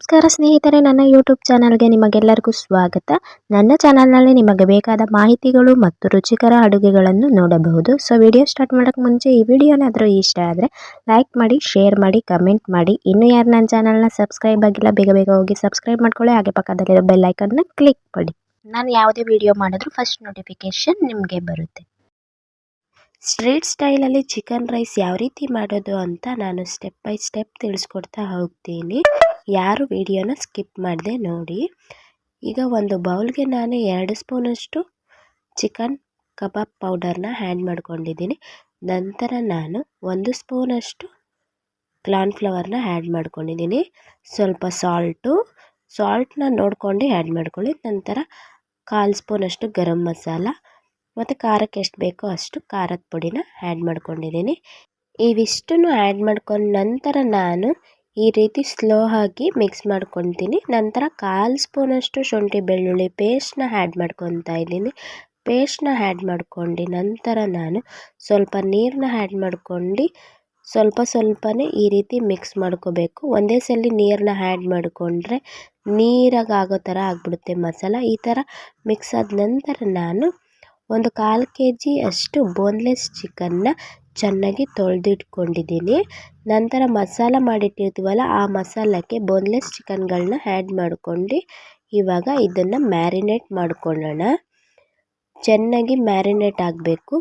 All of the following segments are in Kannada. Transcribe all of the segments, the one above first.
ನಮಸ್ಕಾರ ಸ್ನೇಹಿತರೆ, ನನ್ನ ಯೂಟ್ಯೂಬ್ ಚಾನಲ್ಗೆ ನಿಮಗೆಲ್ಲರಿಗೂ ಸ್ವಾಗತ. ನನ್ನ ಚಾನಲ್ನಲ್ಲಿ ನಿಮಗೆ ಬೇಕಾದ ಮಾಹಿತಿಗಳು ಮತ್ತು ರುಚಿಕರ ಅಡುಗೆಗಳನ್ನು ನೋಡಬಹುದು. ಸೊ ವಿಡಿಯೋ ಸ್ಟಾರ್ಟ್ ಮಾಡೋಕ್ಕೆ ಮುಂಚೆ ಈ ವಿಡಿಯೋನಾದರೂ ಇಷ್ಟ ಆದರೆ ಲೈಕ್ ಮಾಡಿ, ಶೇರ್ ಮಾಡಿ, ಕಮೆಂಟ್ ಮಾಡಿ. ಇನ್ನೂ ಯಾರು ನನ್ನ ಚಾನಲ್ನ ಸಬ್ಸ್ಕ್ರೈಬ್ ಆಗಿಲ್ಲ ಬೇಗ ಬೇಗ ಹೋಗಿ ಸಬ್ಸ್ಕ್ರೈಬ್ ಮಾಡ್ಕೊಳ್ಳಿ. ಹಾಗೆ ಪಕ್ಕದಲ್ಲಿರೋ ಬೆಲ್ ಐಕನ್ನ ಕ್ಲಿಕ್ ಮಾಡಿ. ನಾನು ಯಾವುದೇ ವಿಡಿಯೋ ಮಾಡಿದ್ರೂ ಫಸ್ಟ್ ನೋಟಿಫಿಕೇಶನ್ ನಿಮಗೆ ಬರುತ್ತೆ. ಸ್ಟ್ರೀಟ್ ಸ್ಟೈಲಲ್ಲಿ ಚಿಕನ್ ರೈಸ್ ಯಾವ ರೀತಿ ಮಾಡೋದು ಅಂತ ನಾನು ಸ್ಟೆಪ್ ಬೈ ಸ್ಟೆಪ್ ತಿಳಿಸ್ಕೊಡ್ತಾ ಹೋಗ್ತೀನಿ. ಯಾರು ವಿಡಿಯೋನ ಸ್ಕಿಪ್ ಮಾಡದೆ ನೋಡಿ. ಈಗ ಒಂದು ಬೌಲ್ಗೆ ನಾನು 2 ಸ್ಪೂನಷ್ಟು ಚಿಕನ್ ಕಬಾಬ್ ಪೌಡರ್ನ ಆ್ಯಡ್ ಮಾಡ್ಕೊಂಡಿದ್ದೀನಿ. ನಂತರ ನಾನು 1 ಸ್ಪೂನಷ್ಟು ಕಾರ್ನ್ಫ್ಲವರ್ನ ಆ್ಯಡ್ ಮಾಡ್ಕೊಂಡಿದ್ದೀನಿ. ಸ್ವಲ್ಪ ಸಾಲ್ಟ್ನ ನೋಡ್ಕೊಂಡು ಆ್ಯಡ್ ಮಾಡ್ಕೊಳ್ಳಿ. ನಂತರ 1/4 ಸ್ಪೂನಷ್ಟು ಗರಂ ಮಸಾಲ ಮತ್ತು ಖಾರಕ್ಕೆ ಎಷ್ಟು ಬೇಕೋ ಅಷ್ಟು ಖಾರದ ಪುಡಿನ ಆ್ಯಡ್ ಮಾಡ್ಕೊಂಡಿದ್ದೀನಿ. ಇವಿಷ್ಟನ್ನು ಆ್ಯಡ್ ಮಾಡ್ಕೊಂಡು ನಂತರ ನಾನು ಈ ರೀತಿ ಸ್ಲೋ ಆಗಿ ಮಿಕ್ಸ್ ಮಾಡ್ಕೊತೀನಿ. ನಂತರ 1/4 ಸ್ಪೂನಷ್ಟು ಶುಂಠಿ ಬೆಳ್ಳುಳ್ಳಿ ಪೇಸ್ಟ್ನ ಆ್ಯಡ್ ಮಾಡ್ಕೊತಾ ಇದ್ದೀನಿ. ಪೇಸ್ಟ್ನ ಆ್ಯಡ್ ಮಾಡ್ಕೊಂಡು ನಂತರ ನಾನು ಸ್ವಲ್ಪ ನೀರನ್ನ ಆ್ಯಡ್ ಮಾಡ್ಕೊಂಡು ಸ್ವಲ್ಪನೇ ಈ ರೀತಿ ಮಿಕ್ಸ್ ಮಾಡ್ಕೋಬೇಕು. ಒಂದೇ ಸಲ ನೀರನ್ನ ಆ್ಯಡ್ ಮಾಡಿಕೊಂಡ್ರೆ ನೀರಾಗಿ ಆಗೋ ಥರ ಆಗಿಬಿಡುತ್ತೆ ಮಸಾಲ. ಈ ಥರ ಮಿಕ್ಸ್ ಆದ ನಂತರ ನಾನು ಒಂದು 1/4 kg ಅಷ್ಟು ಬೋನ್ಲೆಸ್ ಚಿಕನ್ನ ಚೆನ್ನಾಗಿ ತೊಳೆದಿಟ್ಕೊಂಡಿದ್ದೀನಿ. ನಂತರ ಮಸಾಲ ಮಾಡಿಟ್ಟಿರ್ತೀವಲ್ಲ, ಆ ಮಸಾಲಕ್ಕೆ ಬೋನ್ಲೆಸ್ ಚಿಕನ್ಗಳನ್ನ ಆ್ಯಡ್ ಮಾಡ್ಕೊಂಡು ಇವಾಗ ಇದನ್ನು ಮ್ಯಾರಿನೇಟ್ ಮಾಡ್ಕೊಳ್ಳೋಣ. ಚೆನ್ನಾಗಿ ಮ್ಯಾರಿನೇಟ್ ಆಗಬೇಕು.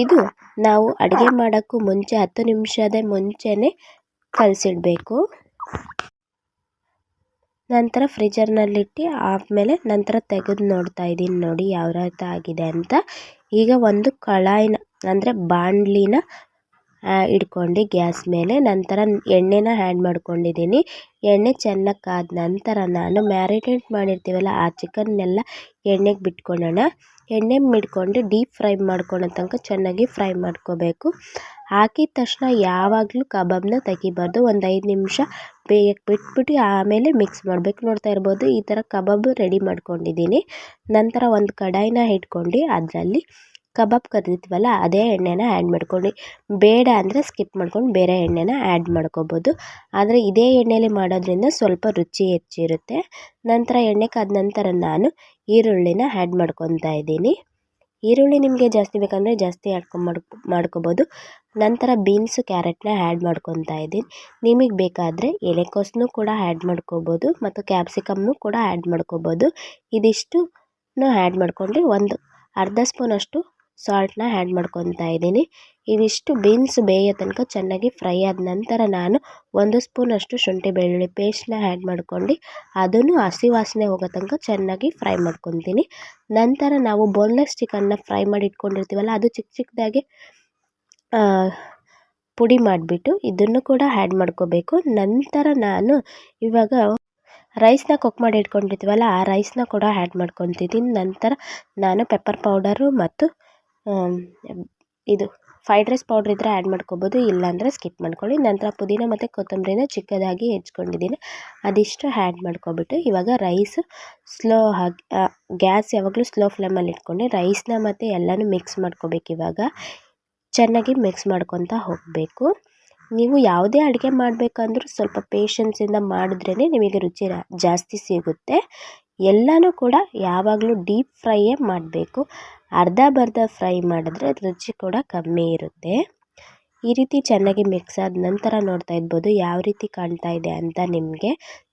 ಇದು ನಾವು ಅಡುಗೆ ಮಾಡೋಕ್ಕೂ ಮುಂಚೆ 10 ನಿಮಿಷದ ಮುಂಚೆನೇ ಕಲಸಿಡಬೇಕು. ನಂತರ ಫ್ರಿಜರ್ನಲ್ಲಿಟ್ಟು ಆದಮೇಲೆ ನಂತರ ತೆಗೆದು ನೋಡ್ತಾ ಇದ್ದೀನಿ ನೋಡಿ ಯಾವ ರೀತಿ ಆಗಿದೆ ಅಂತ. ಈಗ ಒಂದು ಕಳಾಯಿನ ಅಂದರೆ ಬಾಣಲಿನ ಇಟ್ಕೊಂಡು ಗ್ಯಾಸ್ ಮೇಲೆ ನಂತರ ಎಣ್ಣೆನ ಆ್ಯಡ್ ಮಾಡ್ಕೊಂಡಿದ್ದೀನಿ. ಎಣ್ಣೆ ಚೆನ್ನಾಗಿ ಕಾದ ನಂತರ ನಾನು ಮ್ಯಾರಿನೇಟ್ ಮಾಡಿರ್ತೀವಲ್ಲ ಆ ಚಿಕನ್ನೆಲ್ಲ ಎಣ್ಣೆಗೆ ಬಿಟ್ಕೊಳ್ಳೋಣ. ಎಣ್ಣೆ ಬಿಟ್ಕೊಂಡು ಡೀಪ್ ಫ್ರೈ ಮಾಡ್ಕೊಳ್ಳೋ ತನಕ ಚೆನ್ನಾಗಿ ಫ್ರೈ ಮಾಡ್ಕೋಬೇಕು. ಹಾಕಿದ ತಕ್ಷಣ ಯಾವಾಗಲೂ ಕಬಾಬ್ನ ತೆಗಿಬಾರ್ದು. ಒಂದು 5 ನಿಮಿಷ ಬೇಯಕ್ಕೆ ಬಿಟ್ಬಿಟ್ಟು ಆಮೇಲೆ ಮಿಕ್ಸ್ ಮಾಡಬೇಕು. ನೋಡ್ತಾ ಇರ್ಬೋದು ಈ ಥರ ಕಬಾಬು ರೆಡಿ ಮಾಡ್ಕೊಂಡಿದ್ದೀನಿ. ನಂತರ ಒಂದು ಕಡಾಯಿನ ಇಟ್ಕೊಂಡು ಅದರಲ್ಲಿ ಕಬಾಬ್ ಕರಿತೀವಲ್ಲ ಅದೇ ಎಣ್ಣೆನ ಆ್ಯಡ್ ಮಾಡ್ಕೊಂಡು, ಬೇಡ ಅಂದರೆ ಸ್ಕಿಪ್ ಮಾಡ್ಕೊಂಡು ಬೇರೆ ಎಣ್ಣೆನ ಆ್ಯಡ್ ಮಾಡ್ಕೋಬೋದು. ಆದರೆ ಇದೇ ಎಣ್ಣೆಯಲ್ಲಿ ಮಾಡೋದ್ರಿಂದ ಸ್ವಲ್ಪ ರುಚಿ ಹೆಚ್ಚಿರುತ್ತೆ. ನಂತರ ಎಣ್ಣೆ ಕಾದ ನಂತರ ನಾನು ಈರುಳ್ಳಿನ ಆ್ಯಡ್ ಮಾಡ್ಕೊತಾ ಇದ್ದೀನಿ. ಈರುಳ್ಳಿ ನಿಮಗೆ ಜಾಸ್ತಿ ಬೇಕಂದರೆ ಜಾಸ್ತಿ ಮಾಡ್ಕೋಬೋದು. ನಂತರ ಬೀನ್ಸು ಕ್ಯಾರೆಟ್ನ ಆ್ಯಡ್ ಮಾಡ್ಕೊತಾ ಇದ್ದೀನಿ. ನಿಮಗೆ ಬೇಕಾದರೆ ಎಲೆಕೋಸನ್ನು ಕೂಡ ಆ್ಯಡ್ ಮಾಡ್ಕೋಬೋದು ಮತ್ತು ಕ್ಯಾಪ್ಸಿಕಮ್ನು ಕೂಡ ಆ್ಯಡ್ ಮಾಡ್ಕೋಬೋದು. ಇದಿಷ್ಟನ್ನು ಆ್ಯಡ್ ಮಾಡ್ಕೊಂಡು ಒಂದು ಅರ್ಧ ಸ್ಪೂನಷ್ಟು ಸಾಲ್ಟ್ನ ಆ್ಯಡ್ ಮಾಡ್ಕೊತಾ ಇದ್ದೀನಿ. ಇವಿಷ್ಟು ಬೀನ್ಸ್ ಬೇಯೋ ತನಕ ಚೆನ್ನಾಗಿ ಫ್ರೈ ಆದ ನಂತರ ನಾನು 1 ಸ್ಪೂನಷ್ಟು ಶುಂಠಿ ಬೆಳ್ಳುಳ್ಳಿ ಪೇಸ್ಟ್ನ ಆ್ಯಡ್ ಮಾಡ್ಕೊಂಡು ಅದನ್ನು ಹಸಿ ವಾಸನೆ ಹೋಗೋ ತನಕ ಚೆನ್ನಾಗಿ ಫ್ರೈ ಮಾಡ್ಕೊತೀನಿ. ನಂತರ ನಾವು ಬೋನ್ಲೆಸ್ ಚಿಕನ್ನ ಫ್ರೈ ಮಾಡಿ ಇಟ್ಕೊಂಡಿರ್ತೀವಲ್ಲ ಅದು ಚಿಕ್ಕದಾಗಿ ಪುಡಿ ಮಾಡಿಬಿಟ್ಟು ಇದನ್ನು ಕೂಡ ಆ್ಯಡ್ ಮಾಡ್ಕೋಬೇಕು. ನಂತರ ನಾನು ಇವಾಗ ರೈಸ್ನ ಕುಕ್ ಮಾಡಿ ಇಟ್ಕೊಂಡಿರ್ತೀವಲ್ಲ ಆ ರೈಸ್ನ ಕೂಡ ಆ್ಯಡ್ ಮಾಡ್ಕೊತಿದ್ದೀನಿ. ನಂತರ ನಾನು ಪೆಪ್ಪರ್ ಪೌಡರು ಮತ್ತು ಇದು ಫ್ರೈಡ್ ರೈಸ್ ಪೌಡ್ರ್ ಇದ್ದರೆ ಆ್ಯಡ್ ಮಾಡ್ಕೋಬೋದು, ಇಲ್ಲಾಂದರೆ ಸ್ಕಿಪ್ ಮಾಡ್ಕೊಳ್ಳಿ. ನಂತರ ಪುದೀನ ಮತ್ತು ಕೊತ್ತಂಬರಿನ ಚಿಕ್ಕದಾಗಿ ಹೆಚ್ಕೊಂಡಿದ್ದೀನಿ. ಅದಿಷ್ಟು ಆ್ಯಡ್ ಮಾಡ್ಕೊಬಿಟ್ಟು ಇವಾಗ ರೈಸ್ ಸ್ಲೋ ಆಗಿ ಗ್ಯಾಸ್ ಯಾವಾಗಲೂ ಸ್ಲೋ ಫ್ಲೇಮಲ್ಲಿ ಇಟ್ಕೊಂಡು ರೈಸ್ನ ಮತ್ತು ಎಲ್ಲನೂ ಮಿಕ್ಸ್ ಮಾಡ್ಕೋಬೇಕು. ಇವಾಗ ಚೆನ್ನಾಗಿ ಮಿಕ್ಸ್ ಮಾಡ್ಕೊತಾ ಹೋಗಬೇಕು. ನೀವು ಯಾವುದೇ ಅಡುಗೆ ಮಾಡಬೇಕಂದ್ರೂ ಸ್ವಲ್ಪ ಪೇಷನ್ಸಿಂದ ಮಾಡಿದ್ರೇ ನಿಮಗೆ ರುಚಿ ಜಾಸ್ತಿ ಸಿಗುತ್ತೆ. ಎಲ್ಲನೂ ಕೂಡ ಯಾವಾಗಲೂ ಡೀಪ್ ಫ್ರೈಯೇ ಮಾಡಬೇಕು. ಅರ್ಧ ಫ್ರೈ ಮಾಡಿದ್ರೆ ರುಚಿ ಕೂಡ ಕಮ್ಮಿ ಇರುತ್ತೆ. ಈ ರೀತಿ ಚೆನ್ನಾಗಿ ಮಿಕ್ಸ್ ಆದ ನಂತರ ನೋಡ್ತಾ ಇರ್ಬೋದು ಯಾವ ರೀತಿ ಕಾಣ್ತಾ ಇದೆ ಅಂತ. ನಿಮಗೆ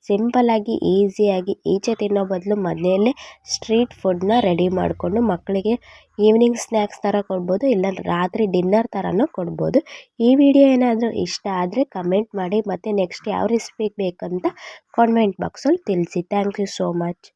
ಸಿಂಪಲ್ಲಾಗಿ ಈಸಿಯಾಗಿ ಈಚೆ ತಿನ್ನೋ ಬದಲು ಮನೆಯಲ್ಲೇ ಸ್ಟ್ರೀಟ್ ಫುಡ್ನ ರೆಡಿ ಮಾಡಿಕೊಂಡು ಮಕ್ಕಳಿಗೆ ಈವ್ನಿಂಗ್ ಸ್ನ್ಯಾಕ್ಸ್ ಥರ ಕೊಡ್ಬೋದು, ಇಲ್ಲ ರಾತ್ರಿ ಡಿನ್ನರ್ ಥರನೂ ಕೊಡ್ಬೋದು. ಈ ವಿಡಿಯೋ ಏನಾದರೂ ಇಷ್ಟ ಆದರೆ ಕಮೆಂಟ್ ಮಾಡಿ ಮತ್ತು ನೆಕ್ಸ್ಟ್ ಯಾವ ರೆಸಿಪಿ ಬೇಕಂತ ಕಾಮೆಂಟ್ ಬಾಕ್ಸಲ್ಲಿ ತಿಳಿಸಿ. Thank you so much.